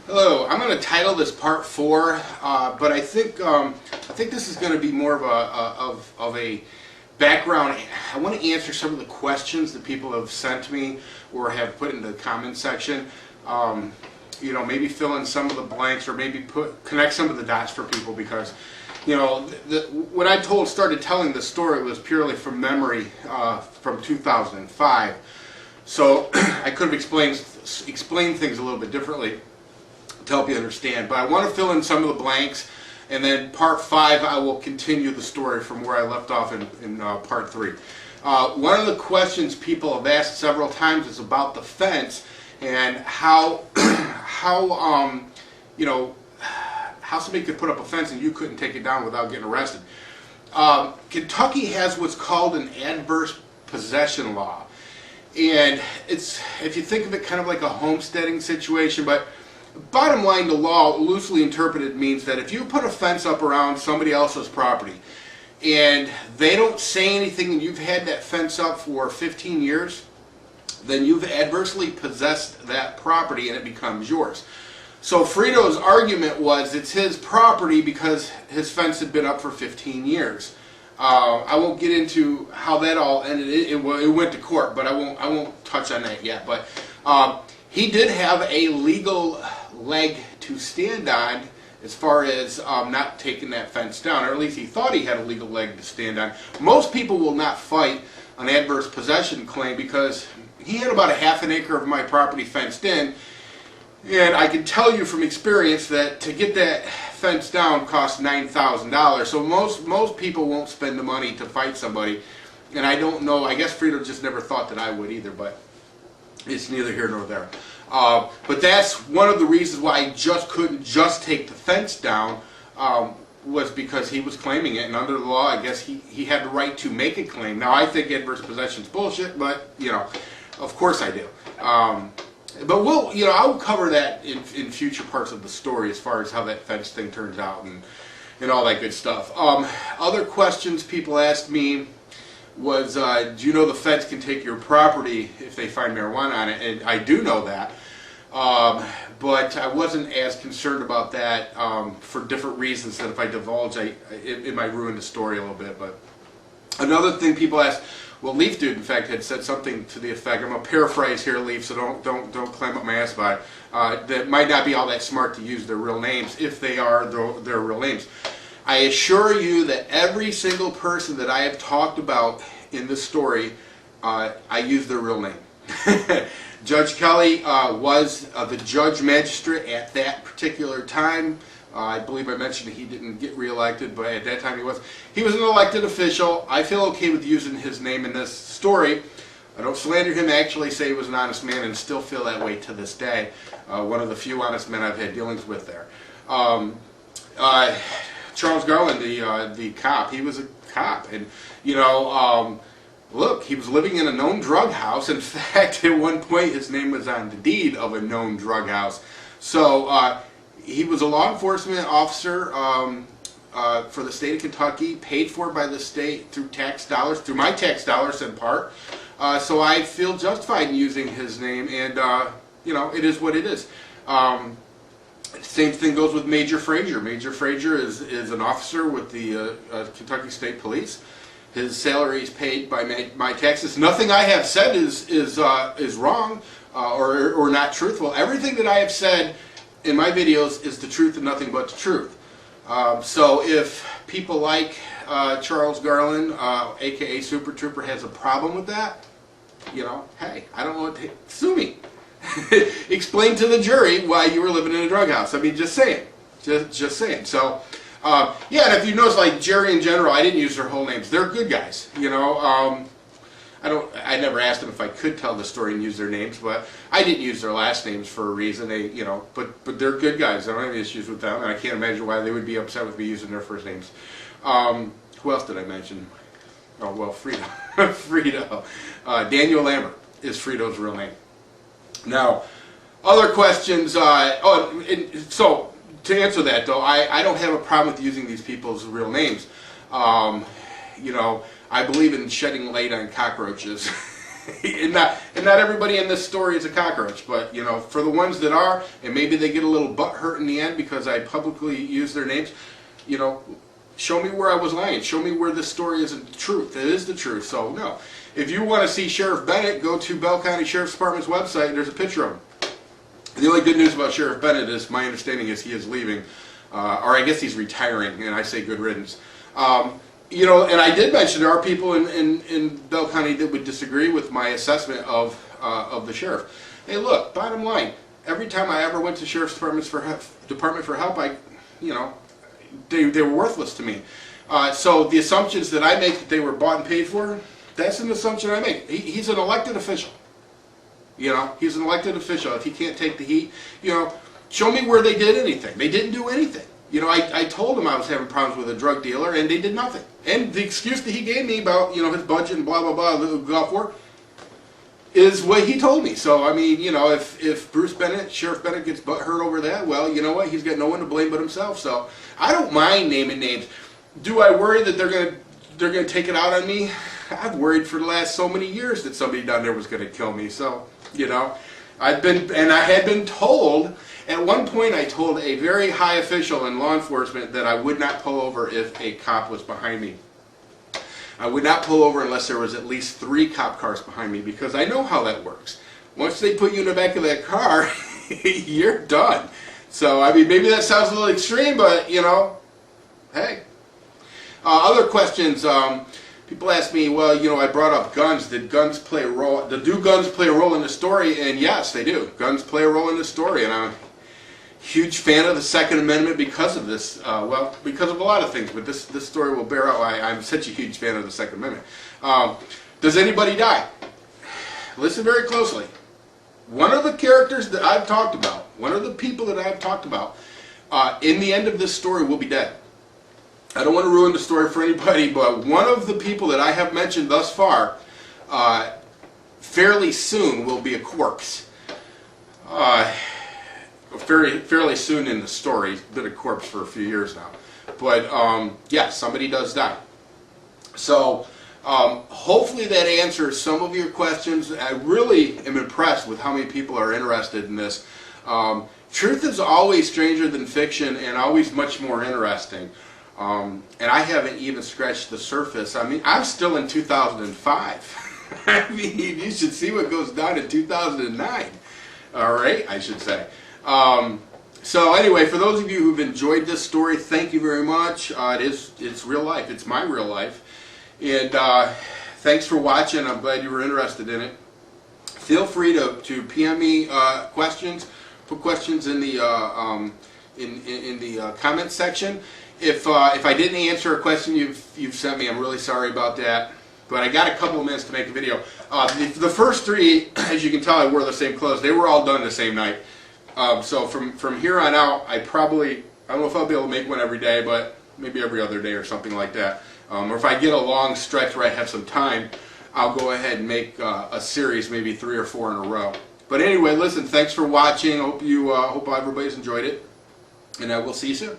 Hello, I'm going to title this part 4, but I think this is going to be more of a background. I want to answer some of the questions that people have sent me or have put in the comment section. You know, maybe fill in some of the blanks or maybe connect some of the dots for people, because you know when I started telling the story, it was purely from memory from 2005. So I could have explained things a little bit differently to help you understand. But I want to fill in some of the blanks, and then part 5 I will continue the story from where I left off in part 3. One of the questions people have asked several times is about the fence and how you know, how somebody could put up a fence and you couldn't take it down without getting arrested. Kentucky has what's called an adverse possession law, and it's, if you think of it, kind of like a homesteading situation. But bottom line, the law, loosely interpreted, means that if you put a fence up around somebody else's property and they don't say anything and you've had that fence up for 15 years, then you've adversely possessed that property and it becomes yours. So Frito's argument was it's his property because his fence had been up for 15 years. I won't get into how that all ended. It went to court, but I won't touch on that yet. But he did have a legal leg to stand on as far as not taking that fence down, or at least he thought he had a legal leg to stand on. Most people will not fight an adverse possession claim because he had about a half an acre of my property fenced in, and I can tell you from experience that to get that fence down costs $9,000. So most people won't spend the money to fight somebody, and I don't know, I guess Frito just never thought that I would either, but it's neither here nor there. But that's one of the reasons why I couldn't just take the fence down, was because he was claiming it, and under the law, I guess he had the right to make a claim. Now, I think adverse possession is bullshit, but you know, of course I do. But I'll cover that in future parts of the story as far as how that fence thing turns out and all that good stuff. Other questions people asked me was, do you know the fence can take your property if they find marijuana on it? And I do know that, but I wasn't as concerned about that for different reasons that if I divulge, it might ruin the story a little bit. But another thing people asked, well, Leaf Dude, in fact, had said something to the effect, I'm going to paraphrase here, Leaf, so don't climb up my ass by it, that might not be all that smart to use their real names if they are their real names. I assure you that every single person that I have talked about in this story, I use their real name. Judge Kelly was the judge magistrate at that particular time. I believe I mentioned he didn't get reelected, but at that time he was. He was an elected official. I feel okay with using his name in this story. I don't slander him. I actually say he was an honest man and still feel that way to this day. One of the few honest men I've had dealings with there. Charles Garland, the cop, he was a cop, and you know, look, he was living in a known drug house. In fact, at one point his name was on the deed of a known drug house. So he was a law enforcement officer for the state of Kentucky, paid for by the state through tax dollars, through my tax dollars in part. So I feel justified in using his name, and you know, it is what it is. Same thing goes with Major Frazier. Major Frazier is an officer with the Kentucky State Police. His salary is paid by my taxes. Nothing I have said is wrong or not truthful. Everything that I have said in my videos is the truth and nothing but the truth. So if people like Charles Garland, aka Super Trooper, has a problem with that, you know, hey, I don't know what to sue me. Explain to the jury why you were living in a drug house. I mean, just saying. Just saying. So, yeah, and if you notice, like Jerry and General, I didn't use their whole names. They're good guys, you know. I never asked them if I could tell the story and use their names, but I didn't use their last names for a reason. They, you know, but they're good guys. I don't have any issues with them, and I can't imagine why they would be upset with me using their first names. Who else did I mention? Oh, well, Frito. Frito. Daniel Lambert is Frito's real name. Now, other questions. So to answer that, though, I don't have a problem with using these people's real names. You know, I believe in shedding light on cockroaches. and not everybody in this story is a cockroach, but you know, for the ones that are, and maybe they get a little butt hurt in the end because I publicly use their names, you know, show me where I was lying. Show me where this story isn't the truth. It is the truth. So no, if you want to see Sheriff Bennett, go to Bell County Sheriff's Department's website. There's a picture of him. The only good news about Sheriff Bennett is, my understanding is, he is leaving, or I guess he's retiring, and I say good riddance. You know, and I did mention there are people in Bell County that would disagree with my assessment of the sheriff. Hey, look, bottom line, every time I ever went to Sheriff's Department for help, you know, they were worthless to me. So the assumptions that I make that they were bought and paid for, that's an assumption I make. He's an elected official. You know, he's an elected official. If he can't take the heat, you know, show me where they did anything. They didn't do anything. You know, I told him I was having problems with a drug dealer, and they did nothing. And the excuse that he gave me about, you know, his budget and blah, blah, blah, the golf war, is what he told me. So, I mean, you know, if Bruce Bennett, Sheriff Bennett, gets butthurt over that, well, you know what? He's got no one to blame but himself. So, I don't mind naming names. Do I worry that they're gonna take it out on me? I've worried for the last so many years that somebody down there was gonna kill me. So, you know, I had been told. At one point, I told a very high official in law enforcement that I would not pull over if a cop was behind me. I would not pull over unless there was at least 3 cop cars behind me, because I know how that works. Once they put you in the back of that car, you're done. So, I mean, maybe that sounds a little extreme, but, you know, hey. Other questions, people ask me, well, you know, I brought up guns. Did guns play a role? Do guns play a role in the story? And yes, they do. Guns play a role in the story, and I'm huge fan of the Second Amendment because of this. Well, because of a lot of things, but this story will bear out why I'm such a huge fan of the Second Amendment. Does anybody die? Listen very closely. One of the characters that I've talked about, one of the people that I've talked about, in the end of this story will be dead. I don't want to ruin the story for anybody, but one of the people that I have mentioned thus far, fairly soon will be a corpse. Fairly soon in the story. He's been a corpse for a few years now. But, yeah, somebody does die. So, hopefully that answers some of your questions. I really am impressed with how many people are interested in this. Truth is always stranger than fiction and always much more interesting. And I haven't even scratched the surface. I mean, I'm still in 2005. I mean, you should see what goes down in 2009. All right, I should say. So anyway, for those of you who've enjoyed this story, thank you very much. It's real life. It's my real life. And thanks for watching. I'm glad you were interested in it. Feel free to PM me questions. Put questions in the comment section. If I didn't answer a question you've sent me, I'm really sorry about that. But I got a couple of minutes to make a video. The first 3, as you can tell, I wore the same clothes. They were all done the same night. So from here on out, I don't know if I'll be able to make one every day, but maybe every other day or something like that. Or if I get a long stretch where I have some time, I'll go ahead and make a series, maybe 3 or 4 in a row. But anyway, listen, thanks for watching. Hope everybody's enjoyed it, and I will see you soon.